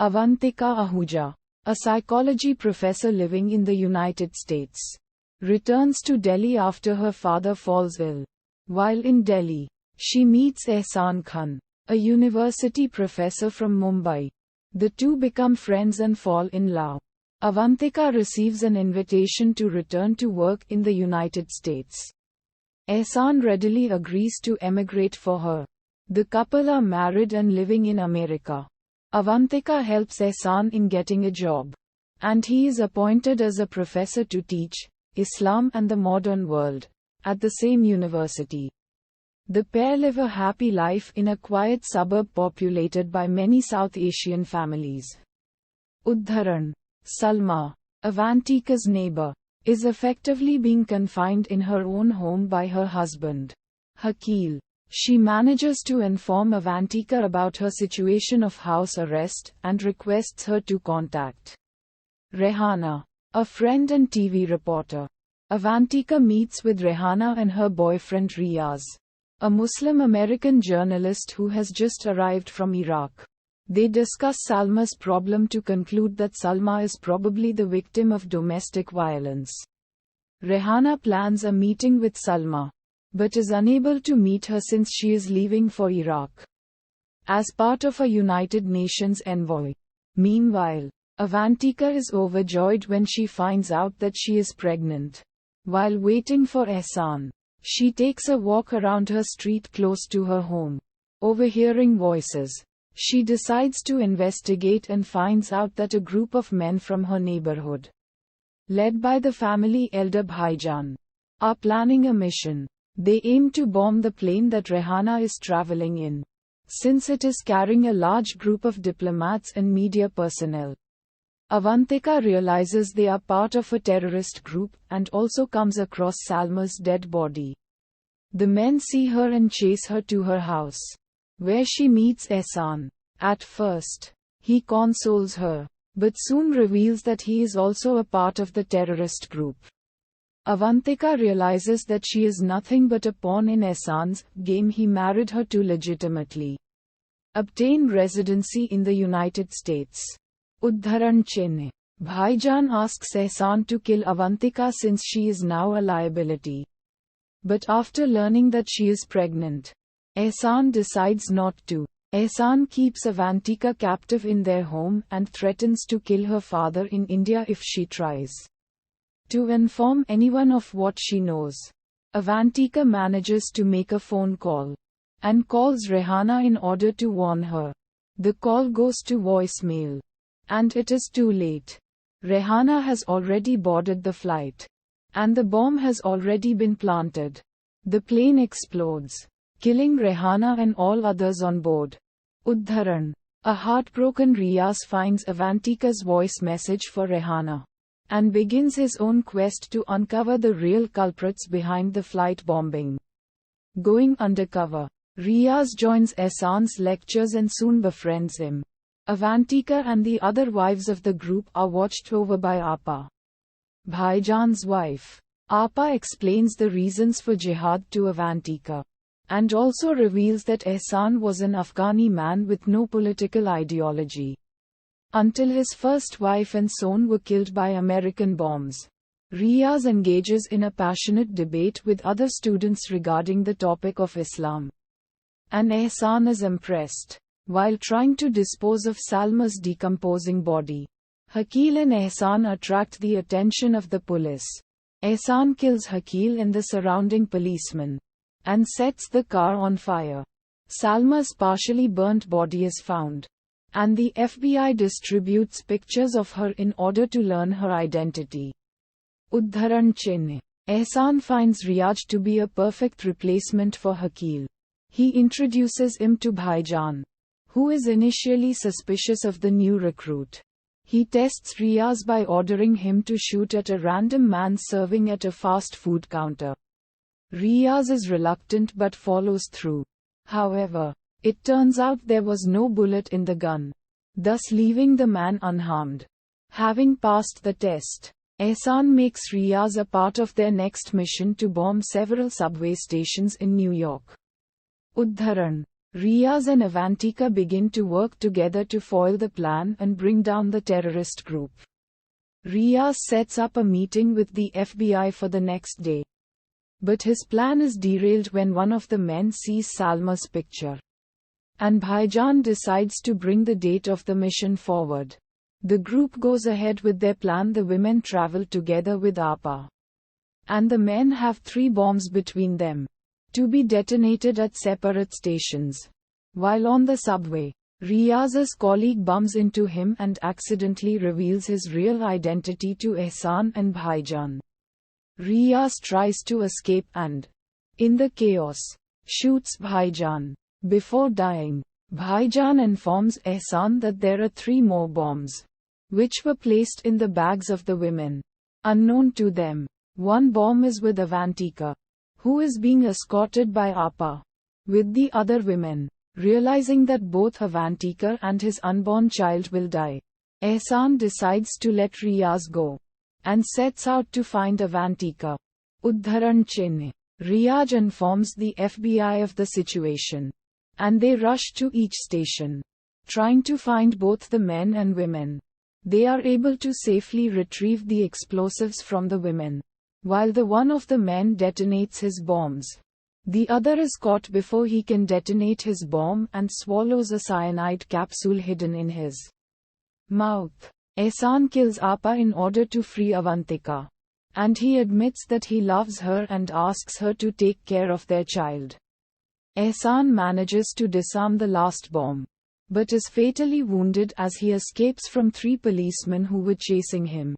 Avantika Ahuja, a psychology professor living in the United States, returns to Delhi after her father falls ill. While in Delhi, she meets Ehsan Khan, a university professor from Mumbai. The two become friends and fall in love. Avantika receives an invitation to return to work in the United States. Ehsan readily agrees to emigrate for her. The couple are married and living in America. Avantika helps Ehsan in getting a job, and he is appointed as a professor to teach Islam and the modern world at the same university. The pair live a happy life in a quiet suburb populated by many South Asian families. Udharan. Salma, Avantika's neighbor, is effectively being confined in her own home by her husband, Hakil. She manages to inform Avantika about her situation of house arrest and requests her to contact Rehana, a friend and TV reporter. Avantika meets with Rehana and her boyfriend Riaz, a Muslim American journalist who has just arrived from Iraq. They discuss Salma's problem to conclude that Salma is probably the victim of domestic violence. Rehana plans a meeting with Salma, but is unable to meet her since she is leaving for Iraq as part of a United Nations envoy. Meanwhile, Avantika is overjoyed when she finds out that she is pregnant. While waiting for Ehsan, she takes a walk around her street close to her home. Overhearing voices, she decides to investigate and finds out that a group of men from her neighborhood, led by the family elder Bhaijan, are planning a mission. They aim to bomb the plane that Rehana is traveling in, since it is carrying a large group of diplomats and media personnel. Avantika realizes they are part of a terrorist group and also comes across Salma's dead body. The men see her and chase her to her house, where she meets Ehsan. At first, he consoles her, but soon reveals that he is also a part of the terrorist group. Avantika realizes that she is nothing but a pawn in Ehsan's game. He married her to legitimately obtain residency in the United States. Udharan Chennai. Bhaijan asks Ehsan to kill Avantika since she is now a liability. But after learning that she is pregnant, Ehsan decides not to. Ehsan keeps Avantika captive in their home and threatens to kill her father in India if she tries to inform anyone of what she knows. Avantika manages to make a phone call and calls Rehana in order to warn her. The call goes to voicemail, and it is too late. Rehana has already boarded the flight, and the bomb has already been planted. The plane explodes, killing Rehana and all others on board. Udharan. A heartbroken Riaz finds Avantika's voice message for Rehana and begins his own quest to uncover the real culprits behind the flight bombing. Going undercover, Riaz joins Ehsan's lectures and soon befriends him. Avantika and the other wives of the group are watched over by Apa, Bhaijan's wife. Apa explains the reasons for jihad to Avantika, and also reveals that Ehsan was an Afghani man with no political ideology, until his first wife and son were killed by American bombs. Riaz engages in a passionate debate with other students regarding the topic of Islam, and Ehsan is impressed. While trying to dispose of Salma's decomposing body, Hakil and Ehsan attract the attention of the police. Ehsan kills Hakil and the surrounding policemen and sets the car on fire. Salma's partially burnt body is found, and the FBI distributes pictures of her in order to learn her identity. Udharan Chennai. Ehsan finds Riaz to be a perfect replacement for Hakil. He introduces him to Bhaijan, who is initially suspicious of the new recruit. He tests Riaz by ordering him to shoot at a random man serving at a fast food counter. Riaz is reluctant but follows through. However, it turns out there was no bullet in the gun, thus leaving the man unharmed. Having passed the test, Ehsan makes Riaz a part of their next mission to bomb several subway stations in New York. Udharan. Riaz and Avantika begin to work together to foil the plan and bring down the terrorist group. Riaz sets up a meeting with the FBI for the next day. But his plan is derailed when one of the men sees Salma's picture. And Bhaijan decides to bring the date of the mission forward. The group goes ahead with their plan. The women travel together with Apa. And the men have 3 bombs between them, to be detonated at separate stations. While on the subway, Riaz's colleague bumps into him and accidentally reveals his real identity to Ehsan and Bhaijan. Riaz tries to escape and, in the chaos, shoots Bhaijan. Before dying, Bhaijan informs Ehsan that there are 3 more bombs, which were placed in the bags of the women, unknown to them. One bomb is with Avantika, who is being escorted by Apa, with the other women. Realizing that both Avantika and his unborn child will die, Ehsan decides to let Riaz go, and sets out to find Avantika. Udharan Chinh. Riaz informs the FBI of the situation, and they rush to each station, trying to find both the men and women. They are able to safely retrieve the explosives from the women, while the one of the men detonates his bombs. The other is caught before he can detonate his bomb and swallows a cyanide capsule hidden in his mouth. Ehsan kills Apa in order to free Avantika, and he admits that he loves her and asks her to take care of their child. Ehsan manages to disarm the last bomb, but is fatally wounded as he escapes from 3 policemen who were chasing him.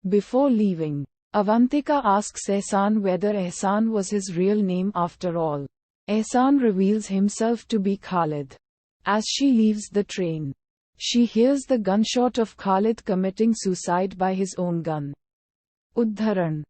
Before leaving, Avantika asks Ehsan whether Ehsan was his real name after all. Ehsan reveals himself to be Khalid. As she leaves the train, she hears the gunshot of Khalid committing suicide by his own gun. Udharan.